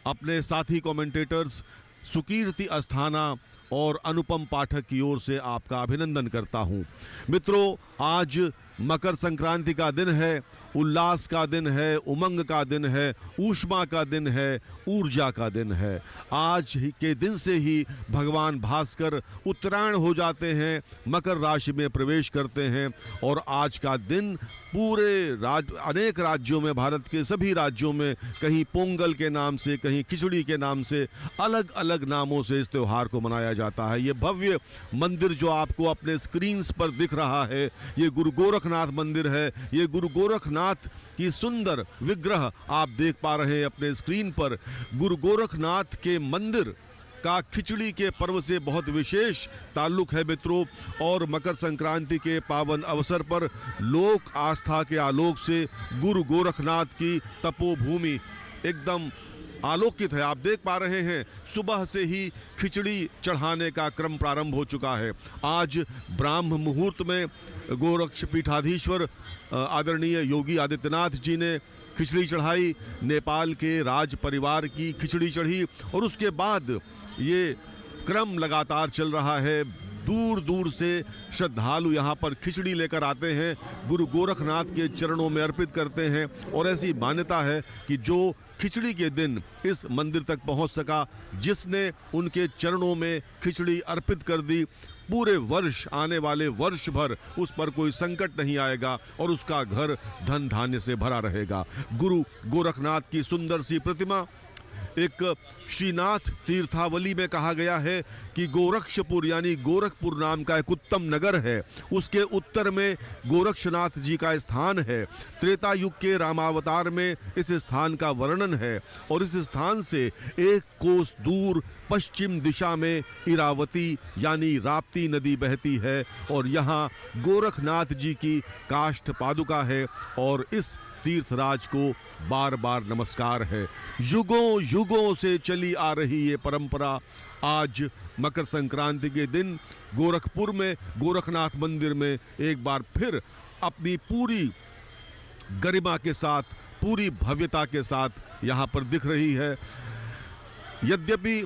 अपने साथी कमेंटेटर्स सुकीर्ति अस्थाना और अनुपम पाठक की ओर से आपका अभिनंदन करता हूं। मित्रों, आज मकर संक्रांति का दिन है, उल्लास का दिन है, उमंग का दिन है, ऊष्मा का दिन है, ऊर्जा का दिन है। आज के दिन से ही भगवान भास्कर उत्तरायण हो जाते हैं, मकर राशि में प्रवेश करते हैं और आज का दिन पूरे अनेक राज्यों में, भारत के सभी राज्यों में, कहीं पोंगल के नाम से, कहीं खिचड़ी के नाम से, अलग अलग नामों से इस त्योहार को मनाया जाता है। ये भव्य मंदिर जो आपको अपने स्क्रीन्स पर दिख रहा है, ये गुरु गोरखनाथ मंदिर है। ये गुरु गोरखनाथ की सुंदर विग्रह आप देख पा रहे हैं अपने स्क्रीन पर। गुरु गोरखनाथ के मंदिर का खिचड़ी के पर्व से बहुत विशेष ताल्लुक है मित्रों, और मकर संक्रांति के पावन अवसर पर लोक आस्था के आलोक से गुरु गोरखनाथ की तपोभूमि एकदम आलोकित है। आप देख पा रहे हैं सुबह से ही खिचड़ी चढ़ाने का क्रम प्रारंभ हो चुका है। आज ब्राह्म मुहूर्त में गोरक्ष पीठाधीश्वर आदरणीय योगी आदित्यनाथ जी ने खिचड़ी चढ़ाई, नेपाल के राज परिवार की खिचड़ी चढ़ी और उसके बाद ये क्रम लगातार चल रहा है। दूर दूर से श्रद्धालु यहाँ पर खिचड़ी लेकर आते हैं, गुरु गोरखनाथ के चरणों में अर्पित करते हैं और ऐसी मान्यता है कि जो खिचड़ी के दिन इस मंदिर तक पहुँच सका, जिसने उनके चरणों में खिचड़ी अर्पित कर दी, पूरे वर्ष, आने वाले वर्ष भर उस पर कोई संकट नहीं आएगा और उसका घर धन धान्य से भरा रहेगा। गुरु गोरखनाथ की सुंदर सी प्रतिमा, एक श्रीनाथ तीर्थावली में कहा गया है कि गोरक्षपुर यानी गोरखपुर नाम का एक उत्तम नगर है, उसके उत्तर में गोरक्षनाथ जी का स्थान है। त्रेता युग के रामावतार में इस स्थान का वर्णन है और इस स्थान से एक कोस दूर पश्चिम दिशा में इरावती यानी राप्ती नदी बहती है और यहाँ गोरखनाथ जी की काष्ठ पादुका है और इस तीर्थराज को बार बार नमस्कार है। युगों युगों से चली आ रही ये परंपरा आज मकर संक्रांति के दिन गोरखपुर में गोरखनाथ मंदिर में एक बार फिर अपनी पूरी गरिमा के साथ, पूरी भव्यता के साथ यहाँ पर दिख रही है। यद्यपि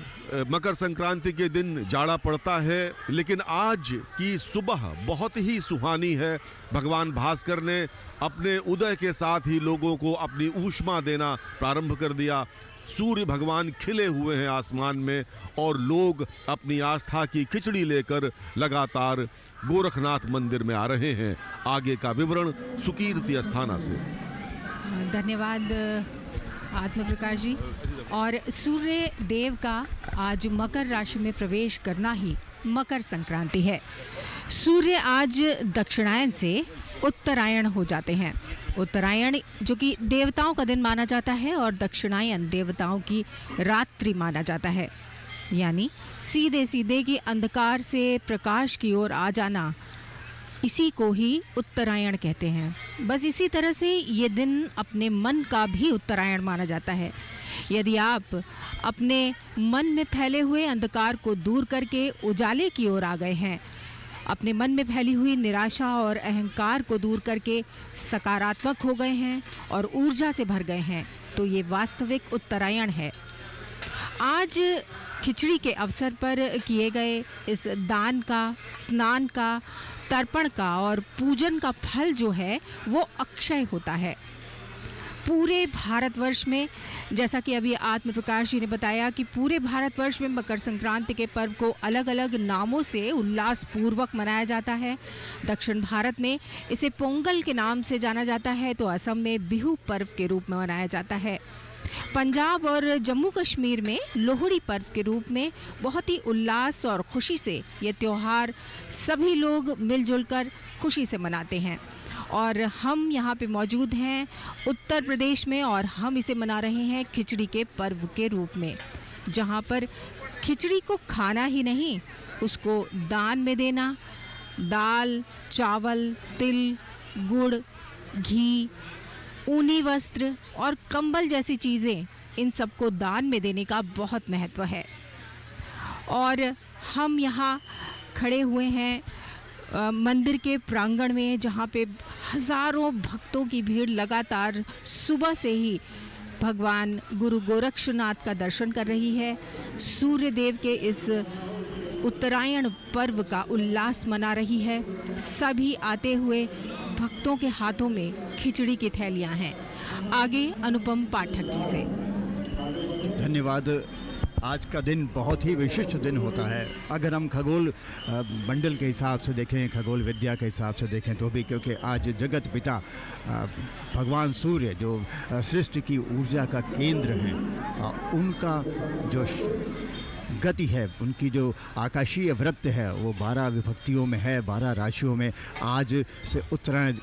मकर संक्रांति के दिन जाड़ा पड़ता है, लेकिन आज की सुबह बहुत ही सुहानी है। भगवान भास्कर ने अपने उदय के साथ ही लोगों को अपनी ऊष्मा देना प्रारंभ कर दिया। सूर्य भगवान खिले हुए हैं आसमान में और लोग अपनी आस्था की खिचड़ी लेकर लगातार गोरखनाथ मंदिर में आ रहे हैं। आगे का विवरण सुकीर्ति अस्थाना से। धन्यवाद आत्म प्रकाश जी। और सूर्य देव का आज मकर राशि में प्रवेश करना ही मकर संक्रांति है। सूर्य आज दक्षिणायन से उत्तरायण हो जाते हैं। उत्तरायण जो कि देवताओं का दिन माना जाता है और दक्षिणायन देवताओं की रात्रि माना जाता है, यानी सीधे सीधे की अंधकार से प्रकाश की ओर आ जाना, इसी को ही उत्तरायण कहते हैं। बस इसी तरह से ये दिन अपने मन का भी उत्तरायण माना जाता है। यदि आप अपने मन में फैले हुए अंधकार को दूर करके उजाले की ओर आ गए हैं, अपने मन में फैली हुई निराशा और अहंकार को दूर करके सकारात्मक हो गए हैं और ऊर्जा से भर गए हैं, तो ये वास्तविक उत्तरायण है। आज खिचड़ी के अवसर पर किए गए इस दान का, स्नान का, तर्पण का और पूजन का फल जो है वो अक्षय होता है। पूरे भारतवर्ष में, जैसा कि अभी आत्म प्रकाश जी ने बताया कि पूरे भारतवर्ष में मकर संक्रांति के पर्व को अलग अलग नामों से उल्लास पूर्वक मनाया जाता है। दक्षिण भारत में इसे पोंगल के नाम से जाना जाता है, तो असम में बिहू पर्व के रूप में मनाया जाता है। पंजाब और जम्मू कश्मीर में लोहड़ी पर्व के रूप में बहुत ही उल्लास और खुशी से ये त्यौहार सभी लोग मिलजुल कर खुशी से मनाते हैं। और हम यहाँ पे मौजूद हैं उत्तर प्रदेश में और हम इसे मना रहे हैं खिचड़ी के पर्व के रूप में, जहाँ पर खिचड़ी को खाना ही नहीं, उसको दान में देना, दाल, चावल, तिल, गुड़, घी, ऊनी वस्त्र और कंबल जैसी चीज़ें, इन सबको दान में देने का बहुत महत्व है। और हम यहाँ खड़े हुए हैं मंदिर के प्रांगण में, जहाँ पे हज़ारों भक्तों की भीड़ लगातार सुबह से ही भगवान गुरु गोरक्षनाथ का दर्शन कर रही है। सूर्य देव के इस उत्तरायण पर्व का उल्लास मना रही है। सभी आते हुए भक्तों के हाथों में खिचड़ी की थैलियां हैं। आगे अनुपम पाठक जी से। धन्यवाद। आज का दिन बहुत ही विशिष्ट दिन होता है। अगर हम खगोल मंडल के हिसाब से देखें, खगोल विद्या के हिसाब से देखें तो भी, क्योंकि आज जगत पिता भगवान सूर्य जो सृष्टि की ऊर्जा का केंद्र हैं, उनका जो गति है, उनकी जो आकाशीय वृत्त है वो 12 विभक्तियों में है, 12 राशियों में। आज से उत्तरायण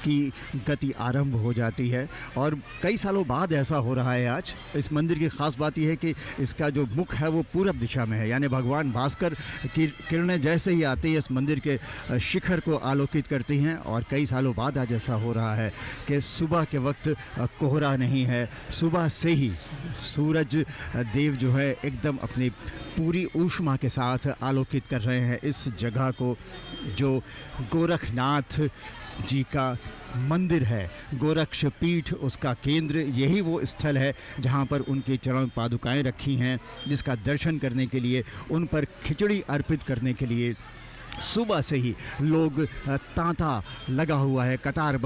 की गति आरंभ हो जाती है और कई सालों बाद ऐसा हो रहा है। आज इस मंदिर की ख़ास बात यह है कि इसका जो मुख है वो पूरब दिशा में है, यानी भगवान भास्कर की किरणें जैसे ही आती है इस मंदिर के शिखर को आलोकित करती हैं। और कई सालों बाद आज ऐसा हो रहा है कि सुबह के वक्त कोहरा नहीं है, सुबह से ही सूरज देव जो है एकदम अपनी पूरी ऊष्मा के साथ आलोकित कर रहे हैं इस जगह को, जो गोरखनाथ जी का मंदिर है। गोरक्ष पीठ उसका केंद्र, यही वो स्थल है जहाँ पर उनके चरण पादुकाएं रखी हैं, जिसका दर्शन करने के लिए, उन पर खिचड़ी अर्पित करने के लिए सुबह से ही लोग तांता लगा हुआ है, कतारबद्ध